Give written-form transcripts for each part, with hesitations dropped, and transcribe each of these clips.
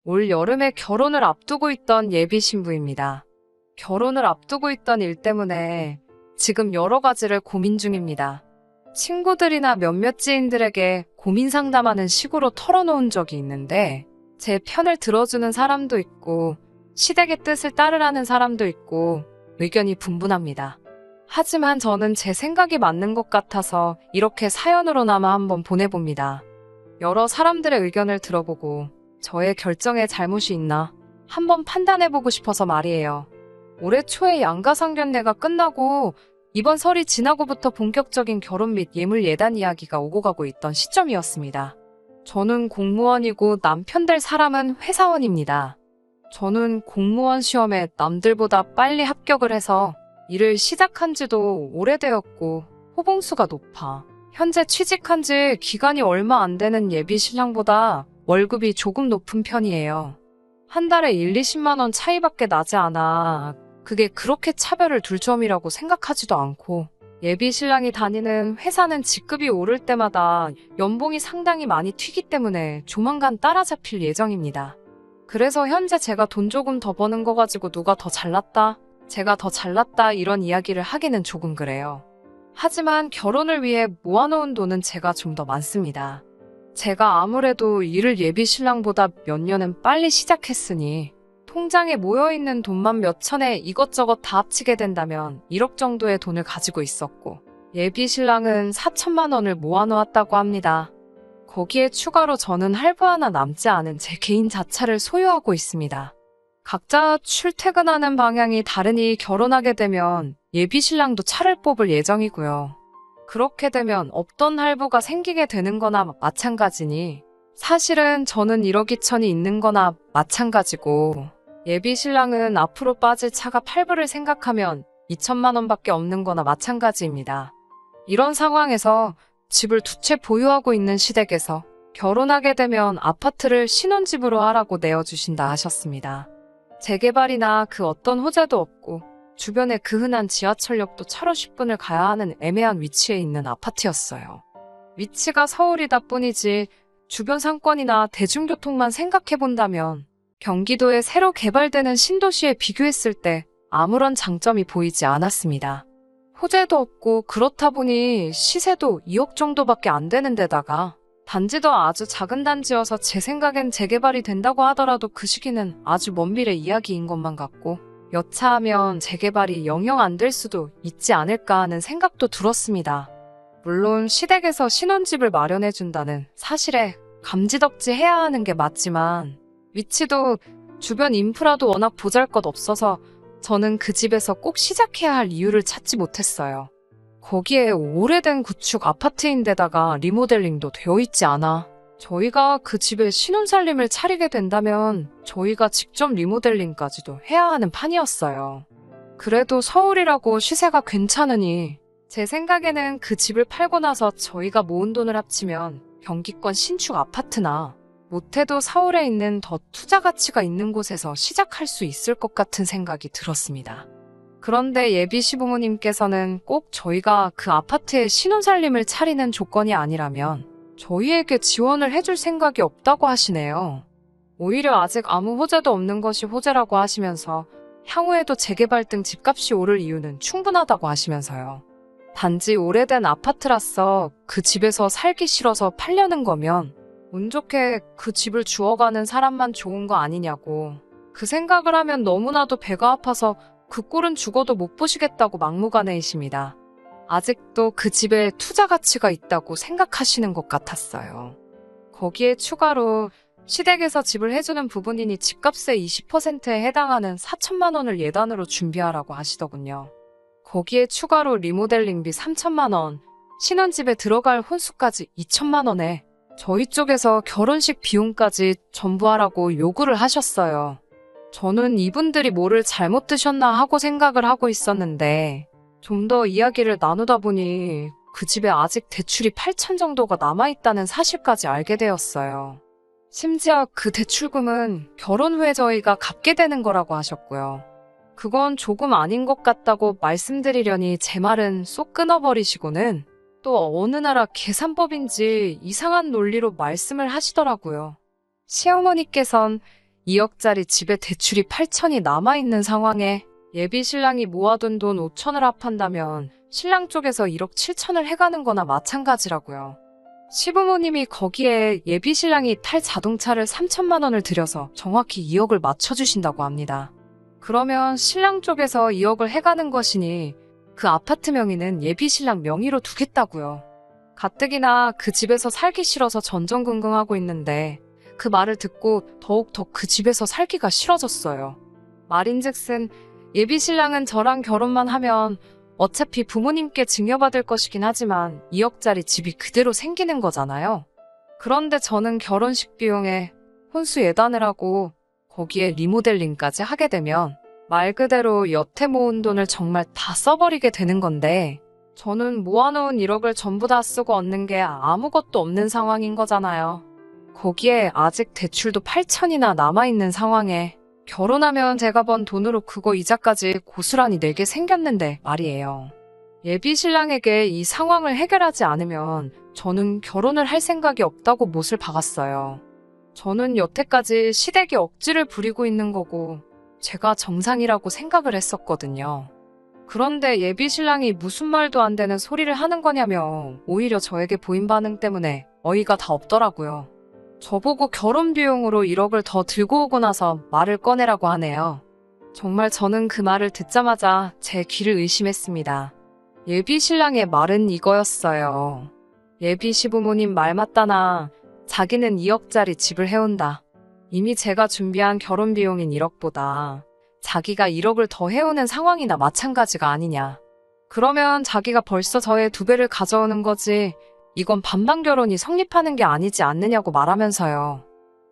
올 여름에 결혼을 앞두고 있던 예비 신부입니다. 결혼을 앞두고 있던 일 때문에 지금 여러 가지를 고민 중입니다. 친구들이나 몇몇 지인들에게 고민 상담하는 식으로 털어놓은 적이 있는데 제 편을 들어주는 사람도 있고 시댁의 뜻을 따르라는 사람도 있고 의견이 분분합니다. 하지만 저는 제 생각이 맞는 것 같아서 이렇게 사연으로나마 한번 보내봅니다. 여러 사람들의 의견을 들어보고 저의 결정에 잘못이 있나 한번 판단해보고 싶어서 말이에요. 올해 초에 양가상견례가 끝나고 이번 설이 지나고부터 본격적인 결혼 및 예물 예단 이야기가 오고 가고 있던 시점이었습니다. 저는 공무원이고 남편 될 사람은 회사원입니다. 저는 공무원 시험에 남들보다 빨리 합격을 해서 일을 시작한 지도 오래되었고 호봉수가 높아 현재 취직한 지 기간이 얼마 안 되는 예비 신랑보다 월급이 조금 높은 편이에요. 한 달에 1, 20만 원 차이밖에 나지 않아 그게 그렇게 차별을 둘 점이라고 생각하지도 않고 예비 신랑이 다니는 회사는 직급이 오를 때마다 연봉이 상당히 많이 튀기 때문에 조만간 따라잡힐 예정입니다. 그래서 현재 제가 돈 조금 더 버는 거 가지고 누가 더 잘났다, 제가 더 잘났다 이런 이야기를 하기는 조금 그래요. 하지만 결혼을 위해 모아놓은 돈은 제가 좀 더 많습니다. 제가 아무래도 일을 예비 신랑보다 몇 년은 빨리 시작했으니 통장에 모여있는 돈만 몇 천에 이것저것 다 합치게 된다면 1억 정도의 돈을 가지고 있었고 예비 신랑은 4천만 원을 모아놓았다고 합니다. 거기에 추가로 저는 할부 하나 남지 않은 제 개인 자차를 소유하고 있습니다. 각자 출퇴근하는 방향이 다르니 결혼하게 되면 예비 신랑도 차를 뽑을 예정이고요. 그렇게 되면 없던 할부가 생기게 되는 거나 마찬가지니 사실은 저는 1억 2천이 있는 거나 마찬가지고 예비 신랑은 앞으로 빠질 차가 팔부를 생각하면 2천만 원밖에 없는 거나 마찬가지입니다. 이런 상황에서 집을 두 채 보유하고 있는 시댁에서 결혼하게 되면 아파트를 신혼집으로 하라고 내어주신다 하셨습니다. 재개발이나 그 어떤 호재도 없고 주변에 그 흔한 지하철역도 차로 10분을 가야 하는 애매한 위치에 있는 아파트였어요. 위치가 서울이다 뿐이지 주변 상권이나 대중교통만 생각해본다면 경기도에 새로 개발되는 신도시에 비교했을 때 아무런 장점이 보이지 않았습니다. 호재도 없고 그렇다 보니 시세도 2억 정도밖에 안 되는 데다가 단지도 아주 작은 단지여서 제 생각엔 재개발이 된다고 하더라도 그 시기는 아주 먼 미래 이야기인 것만 같고 여차하면 재개발이 영영 안 될 수도 있지 않을까 하는 생각도 들었습니다. 물론 시댁에서 신혼집을 마련해준다는 사실에 감지덕지 해야 하는 게 맞지만 위치도 주변 인프라도 워낙 보잘것없어서 저는 그 집에서 꼭 시작해야 할 이유를 찾지 못했어요. 거기에 오래된 구축 아파트인데다가 리모델링도 되어 있지 않아 저희가 그 집에 신혼살림을 차리게 된다면 저희가 직접 리모델링까지도 해야 하는 판이었어요. 그래도 서울이라고 시세가 괜찮으니 제 생각에는 그 집을 팔고 나서 저희가 모은 돈을 합치면 경기권 신축 아파트나 못해도 서울에 있는 더 투자 가치가 있는 곳에서 시작할 수 있을 것 같은 생각이 들었습니다. 그런데 예비 시부모님께서는 꼭 저희가 그 아파트에 신혼살림을 차리는 조건이 아니라면 저희에게 지원을 해줄 생각이 없다고 하시네요. 오히려 아직 아무 호재도 없는 것이 호재라고 하시면서 향후에도 재개발 등 집값이 오를 이유는 충분하다고 하시면서요. 단지 오래된 아파트라서 그 집에서 살기 싫어서 팔려는 거면 운 좋게 그 집을 주워가는 사람만 좋은 거 아니냐고 그 생각을 하면 너무나도 배가 아파서 그 꼴은 죽어도 못 보시겠다고 막무가내이십니다. 아직도 그 집에 투자 가치가 있다고 생각하시는 것 같았어요. 거기에 추가로 시댁에서 집을 해주는 부분이니 집값의 20%에 해당하는 4천만 원을 예단으로 준비하라고 하시더군요. 거기에 추가로 리모델링비 3천만 원, 신혼집에 들어갈 혼수까지 2천만 원에 저희 쪽에서 결혼식 비용까지 전부 하라고 요구를 하셨어요. 저는 이분들이 뭐를 잘못 드셨나 하고 생각을 하고 있었는데 좀 더 이야기를 나누다 보니 그 집에 아직 대출이 8천 정도가 남아있다는 사실까지 알게 되었어요. 심지어 그 대출금은 결혼 후에 저희가 갚게 되는 거라고 하셨고요. 그건 조금 아닌 것 같다고 말씀드리려니 제 말은 쏙 끊어버리시고는 또 어느 나라 계산법인지 이상한 논리로 말씀을 하시더라고요. 시어머니께선 2억짜리 집에 대출이 8천이 남아있는 상황에 예비 신랑이 모아둔 돈 5천을 합한다면 신랑 쪽에서 1억 7천을 해가는 거나 마찬가지라고요. 시부모님이 거기에 예비 신랑이 탈 자동차를 3천만 원을 들여서 정확히 2억을 맞춰주신다고 합니다. 그러면 신랑 쪽에서 2억을 해가는 것이니 그 아파트 명의는 예비 신랑 명의로 두겠다고요. 가뜩이나 그 집에서 살기 싫어서 전전긍긍하고 있는데 그 말을 듣고 더욱더 그 집에서 살기가 싫어졌어요. 말인즉슨 예비 신랑은 저랑 결혼만 하면 어차피 부모님께 증여받을 것이긴 하지만 2억짜리 집이 그대로 생기는 거잖아요. 그런데 저는 결혼식 비용에 혼수 예단을 하고 거기에 리모델링까지 하게 되면 말 그대로 여태 모은 돈을 정말 다 써버리게 되는 건데 저는 모아놓은 1억을 전부 다 쓰고 얻는 게 아무것도 없는 상황인 거잖아요. 거기에 아직 대출도 8천이나 남아있는 상황에 결혼하면 제가 번 돈으로 그거 이자까지 고스란히 내게 생겼는데 말이에요. 예비 신랑에게 이 상황을 해결하지 않으면 저는 결혼을 할 생각이 없다고 못을 박았어요. 저는 여태까지 시댁이 억지를 부리고 있는 거고 제가 정상이라고 생각을 했었거든요. 그런데 예비 신랑이 무슨 말도 안 되는 소리를 하는 거냐며 오히려 저에게 보인 반응 때문에 어이가 다 없더라고요. 저보고 결혼 비용으로 1억을 더 들고 오고 나서 말을 꺼내라고 하네요. 정말 저는 그 말을 듣자마자 제 귀를 의심했습니다. 예비 신랑의 말은 이거였어요. 예비 시부모님 말 맞다나 자기는 2억짜리 집을 해온다. 이미 제가 준비한 결혼 비용인 1억보다 자기가 1억을 더 해오는 상황이나 마찬가지가 아니냐. 그러면 자기가 벌써 저의 2배를 가져오는 거지. 이건 반반 결혼이 성립하는 게 아니지 않느냐고 말하면서요.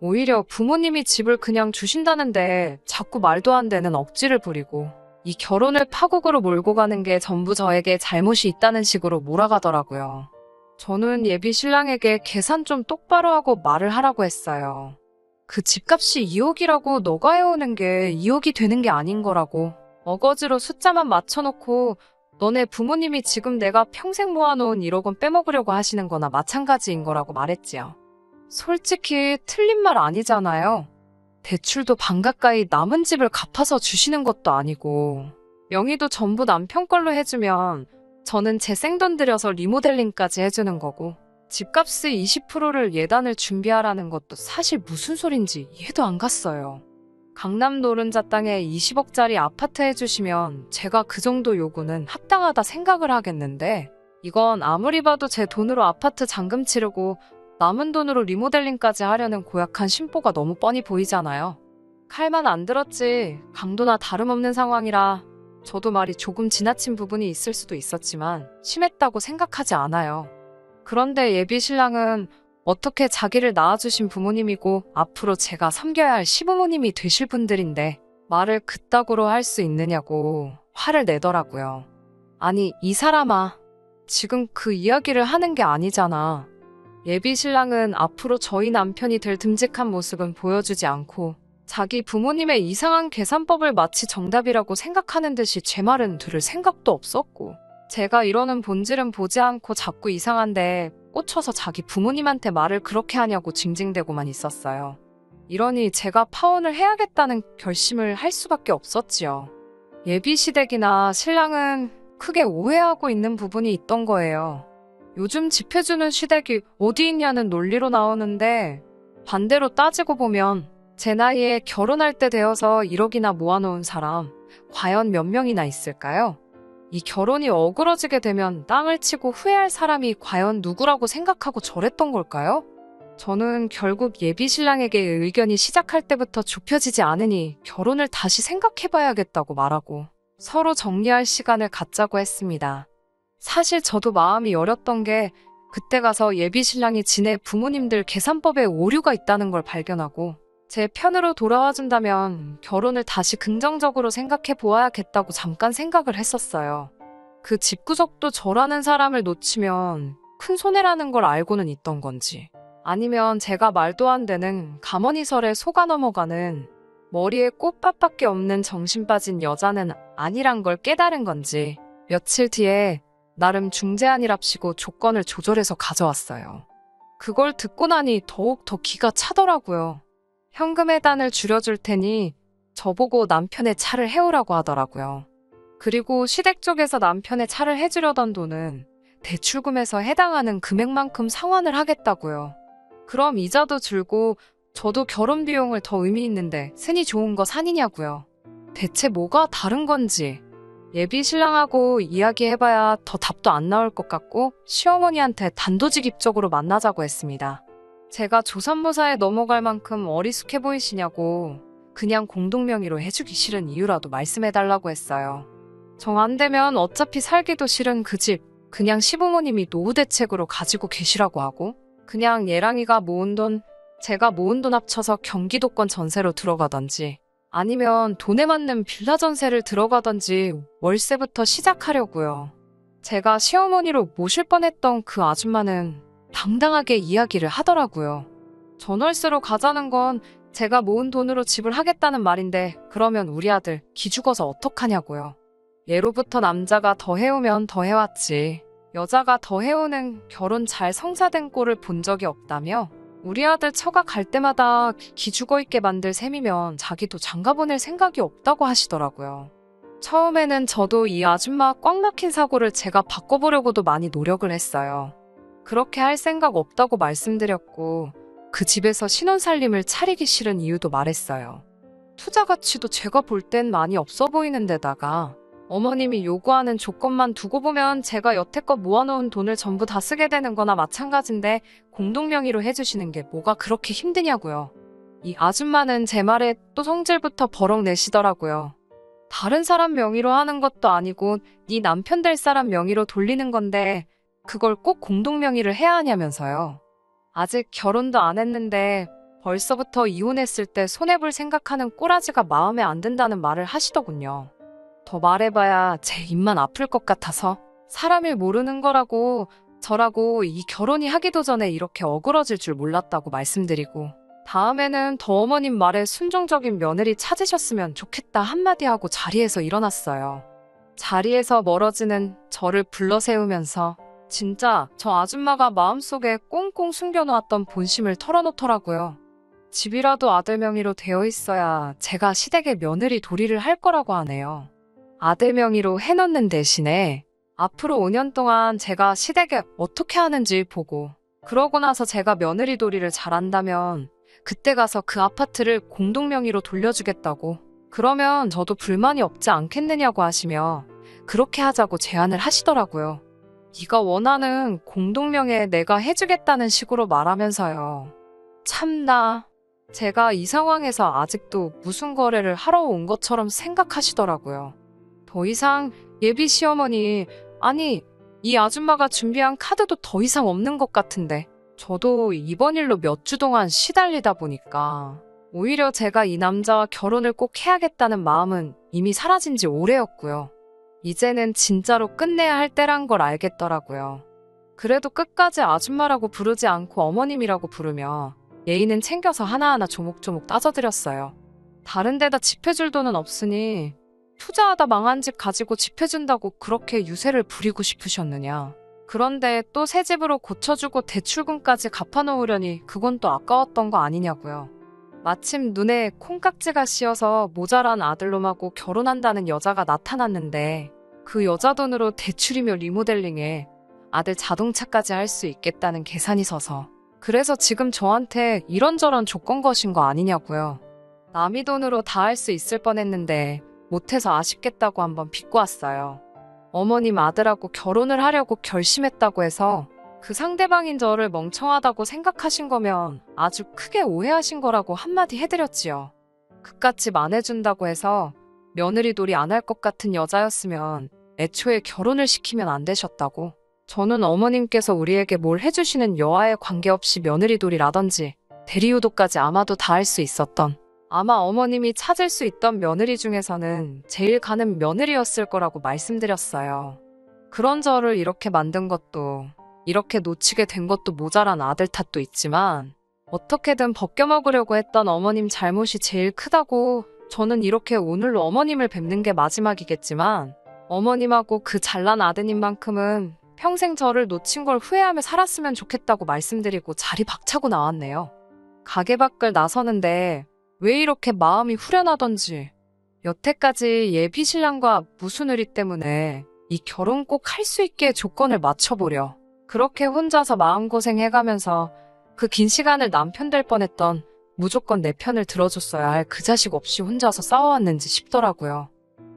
오히려 부모님이 집을 그냥 주신다는데 자꾸 말도 안 되는 억지를 부리고 이 결혼을 파국으로 몰고 가는 게 전부 저에게 잘못이 있다는 식으로 몰아가더라고요. 저는 예비 신랑에게 계산 좀 똑바로 하고 말을 하라고 했어요. 그 집값이 2억이라고 너가 해오는 게 2억이 되는 게 아닌 거라고. 어거지로 숫자만 맞춰놓고 너네 부모님이 지금 내가 평생 모아놓은 1억원 빼먹으려고 하시는 거나 마찬가지인 거라고 말했지요. 솔직히 틀린 말 아니잖아요. 대출도 반 가까이 남은 집을 갚아서 주시는 것도 아니고 명의도 전부 남편 걸로 해주면 저는 제 생돈 들여서 리모델링까지 해주는 거고 집값의 20%를 예단을 준비하라는 것도 사실 무슨 소린지 이해도 안 갔어요. 강남 노른자 땅에 20억짜리 아파트 해주시면 제가 그 정도 요구는 합당하다 생각을 하겠는데 이건 아무리 봐도 제 돈으로 아파트 잔금 치르고 남은 돈으로 리모델링까지 하려는 고약한 심보가 너무 뻔히 보이잖아요. 칼만 안 들었지 강도나 다름없는 상황이라 저도 말이 조금 지나친 부분이 있을 수도 있었지만 심했다고 생각하지 않아요. 그런데 예비 신랑은 어떻게 자기를 낳아주신 부모님이고 앞으로 제가 섬겨야 할 시부모님이 되실 분들인데 말을 그따구로 할 수 있느냐고 화를 내더라고요. 아니 이 사람아 지금 그 이야기를 하는 게 아니잖아. 예비 신랑은 앞으로 저희 남편이 될 듬직한 모습은 보여주지 않고 자기 부모님의 이상한 계산법을 마치 정답이라고 생각하는 듯이 제 말은 들을 생각도 없었고 제가 이러는 본질은 보지 않고 자꾸 이상한데 꽂혀서 자기 부모님한테 말을 그렇게 하냐고 징징대고만 있었어요. 이러니 제가 파혼을 해야겠다는 결심을 할 수밖에 없었지요. 예비 시댁이나 신랑은 크게 오해하고 있는 부분이 있던 거예요. 요즘 집 해주는 시댁이 어디 있냐는 논리로 나오는데 반대로 따지고 보면 제 나이에 결혼할 때 되어서 1억이나 모아놓은 사람 과연 몇 명이나 있을까요? 이 결혼이 어그러지게 되면 땅을 치고 후회할 사람이 과연 누구라고 생각하고 저랬던 걸까요? 저는 결국 예비 신랑에게 의견이 시작할 때부터 좁혀지지 않으니 결혼을 다시 생각해봐야겠다고 말하고 서로 정리할 시간을 갖자고 했습니다. 사실 저도 마음이 여렸던 게 그때 가서 예비 신랑이 지네 부모님들 계산법에 오류가 있다는 걸 발견하고 제 편으로 돌아와 준다면 결혼을 다시 긍정적으로 생각해 보아야겠다고 잠깐 생각을 했었어요. 그 집구석도 저라는 사람을 놓치면 큰 손해라는 걸 알고는 있던 건지 아니면 제가 말도 안 되는 가머니설에 속아 넘어가는 머리에 꽃밭밖에 없는 정신 빠진 여자는 아니란 걸 깨달은 건지 며칠 뒤에 나름 중재안이랍시고 조건을 조절해서 가져왔어요. 그걸 듣고 나니 더욱 더 기가 차더라고요. 현금 해단을 줄여줄 테니 저보고 남편의 차를 해오라고 하더라고요. 그리고 시댁 쪽에서 남편의 차를 해주려던 돈은 대출금에서 해당하는 금액만큼 상환을 하겠다고요. 그럼 이자도 줄고 저도 결혼 비용을 더 의미 있는데 쓰니 좋은 거 산이냐고요. 대체 뭐가 다른 건지 예비 신랑하고 이야기해봐야 더 답도 안 나올 것 같고 시어머니한테 단도직입적으로 만나자고 했습니다. 제가 조산모사에 넘어갈 만큼 어리숙해 보이시냐고 그냥 공동명의로 해주기 싫은 이유라도 말씀해달라고 했어요. 정 안 되면 어차피 살기도 싫은 그 집 그냥 시부모님이 노후 대책으로 가지고 계시라고 하고 그냥 예랑이가 모은 돈 제가 모은 돈 합쳐서 경기도권 전세로 들어가던지 아니면 돈에 맞는 빌라 전세를 들어가던지 월세부터 시작하려고요. 제가 시어머니로 모실 뻔했던 그 아줌마는 당당하게 이야기를 하더라고요. 전월세로 가자는 건 제가 모은 돈으로 집을 하겠다는 말인데 그러면 우리 아들 기죽어서 어떡하냐고요. 예로부터 남자가 더 해오면 더 해왔지. 여자가 더 해오는 결혼 잘 성사된 꼴을 본 적이 없다며 우리 아들 처가 갈 때마다 기죽어 있게 만들 셈이면 자기도 장가 보낼 생각이 없다고 하시더라고요. 처음에는 저도 이 아줌마 꽉 막힌 사고를 제가 바꿔보려고도 많이 노력을 했어요. 그렇게 할 생각 없다고 말씀드렸고 그 집에서 신혼살림을 차리기 싫은 이유도 말했어요. 투자 가치도 제가 볼 땐 많이 없어 보이는 데다가 어머님이 요구하는 조건만 두고 보면 제가 여태껏 모아놓은 돈을 전부 다 쓰게 되는 거나 마찬가지인데 공동명의로 해주시는 게 뭐가 그렇게 힘드냐고요. 이 아줌마는 제 말에 또 성질부터 버럭 내시더라고요. 다른 사람 명의로 하는 것도 아니고 네 남편 될 사람 명의로 돌리는 건데 그걸 꼭 공동명의를 해야 하냐면서요. 아직 결혼도 안 했는데 벌써부터 이혼했을 때 손해볼 생각하는 꼬라지가 마음에 안 든다는 말을 하시더군요. 더 말해봐야 제 입만 아플 것 같아서 사람을 모르는 거라고 저라고 이 결혼이 하기도 전에 이렇게 어그러질 줄 몰랐다고 말씀드리고 다음에는 더 어머님 말에 순종적인 며느리 찾으셨으면 좋겠다 한마디 하고 자리에서 일어났어요. 자리에서 멀어지는 저를 불러 세우면서 진짜 저 아줌마가 마음속에 꽁꽁 숨겨놓았던 본심을 털어놓더라고요. 집이라도 아들 명의로 되어 있어야 제가 시댁의 며느리 도리를 할 거라고 하네요. 아들 명의로 해놓는 대신에 앞으로 5년 동안 제가 시댁에 어떻게 하는지 보고 그러고 나서 제가 며느리 도리를 잘한다면 그때 가서 그 아파트를 공동명의로 돌려주겠다고 그러면 저도 불만이 없지 않겠느냐고 하시며 그렇게 하자고 제안을 하시더라고요. 네가 원하는 공동명의에 내가 해주겠다는 식으로 말하면서요. 참나. 제가 이 상황에서 아직도 무슨 거래를 하러 온 것처럼 생각하시더라고요. 더 이상 예비 시어머니, 아니 이 아줌마가 준비한 카드도 더 이상 없는 것 같은데 저도 이번 일로 몇 주 동안 시달리다 보니까 오히려 제가 이 남자와 결혼을 꼭 해야겠다는 마음은 이미 사라진 지 오래였고요. 이제는 진짜로 끝내야 할 때란 걸 알겠더라고요. 그래도 끝까지 아줌마라고 부르지 않고 어머님이라고 부르며 예의는 챙겨서 하나하나 조목조목 따져드렸어요. 다른 데다 집해줄 돈은 없으니 투자하다 망한 집 가지고 집해준다고 그렇게 유세를 부리고 싶으셨느냐. 그런데 또 새 집으로 고쳐주고 대출금까지 갚아놓으려니 그건 또 아까웠던 거 아니냐고요. 마침 눈에 콩깍지가 씌어서 모자란 아들놈하고 결혼한다는 여자가 나타났는데 그 여자 돈으로 대출이며 리모델링에 아들 자동차까지 할 수 있겠다는 계산이 서서 그래서 지금 저한테 이런저런 조건 거신 거 아니냐고요. 남의 돈으로 다 할 수 있을 뻔했는데 못해서 아쉽겠다고 한번 빚고 왔어요. 어머님 아들하고 결혼을 하려고 결심했다고 해서 그 상대방인 저를 멍청하다고 생각하신 거면 아주 크게 오해하신 거라고 한마디 해드렸지요. 그깟집 안 해준다고 해서 며느리 놀이 안 할 것 같은 여자였으면 애초에 결혼을 시키면 안 되셨다고. 저는 어머님께서 우리에게 뭘 해주시는 여하에 관계없이 며느리 놀이라든지 대리효도까지 아마도 다 할 수 있었던 아마 어머님이 찾을 수 있던 며느리 중에서는 제일 가는 며느리였을 거라고 말씀드렸어요. 그런 저를 이렇게 만든 것도 이렇게 놓치게 된 것도 모자란 아들 탓도 있지만 어떻게든 벗겨먹으려고 했던 어머님 잘못이 제일 크다고 저는 이렇게 오늘로 어머님을 뵙는 게 마지막이겠지만 어머님하고 그 잘난 아드님만큼은 평생 저를 놓친 걸 후회하며 살았으면 좋겠다고 말씀드리고 자리 박차고 나왔네요. 가게 밖을 나서는데 왜 이렇게 마음이 후련하던지 여태까지 예비 신랑과 무슨 의리 때문에 이 결혼 꼭 할 수 있게 조건을 맞춰보려 그렇게 혼자서 마음고생해가면서 그 긴 시간을 남편 될 뻔했던 무조건 내 편을 들어줬어야 할 그 자식 없이 혼자서 싸워왔는지 싶더라고요.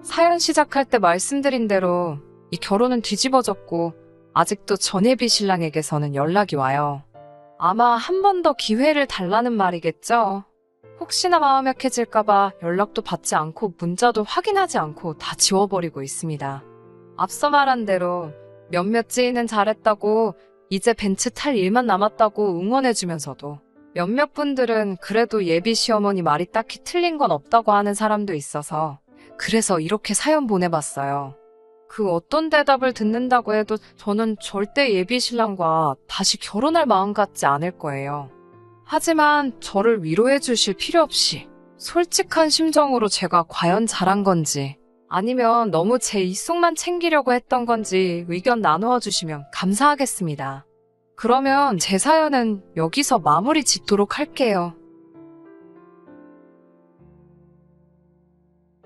사연 시작할 때 말씀드린 대로 이 결혼은 뒤집어졌고 아직도 전예비 신랑에게서는 연락이 와요. 아마 한 번 더 기회를 달라는 말이겠죠. 혹시나 마음 약해질까봐 연락도 받지 않고 문자도 확인하지 않고 다 지워버리고 있습니다. 앞서 말한 대로 몇몇 지인은 잘했다고 이제 벤츠 탈 일만 남았다고 응원해주면서도 몇몇 분들은 그래도 예비 시어머니 말이 딱히 틀린 건 없다고 하는 사람도 있어서 그래서 이렇게 사연 보내봤어요. 그 어떤 대답을 듣는다고 해도 저는 절대 예비 신랑과 다시 결혼할 마음 같지 않을 거예요. 하지만 저를 위로해 주실 필요 없이 솔직한 심정으로 제가 과연 잘한 건지 아니면 너무 제 입속만 챙기려고 했던 건지 의견 나누어 주시면 감사하겠습니다. 그러면 제 사연은 여기서 마무리 짓도록 할게요.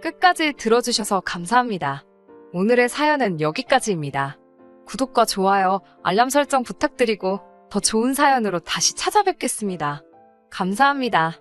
끝까지 들어주셔서 감사합니다. 오늘의 사연은 여기까지입니다. 구독과 좋아요, 알람 설정 부탁드리고 더 좋은 사연으로 다시 찾아뵙겠습니다. 감사합니다.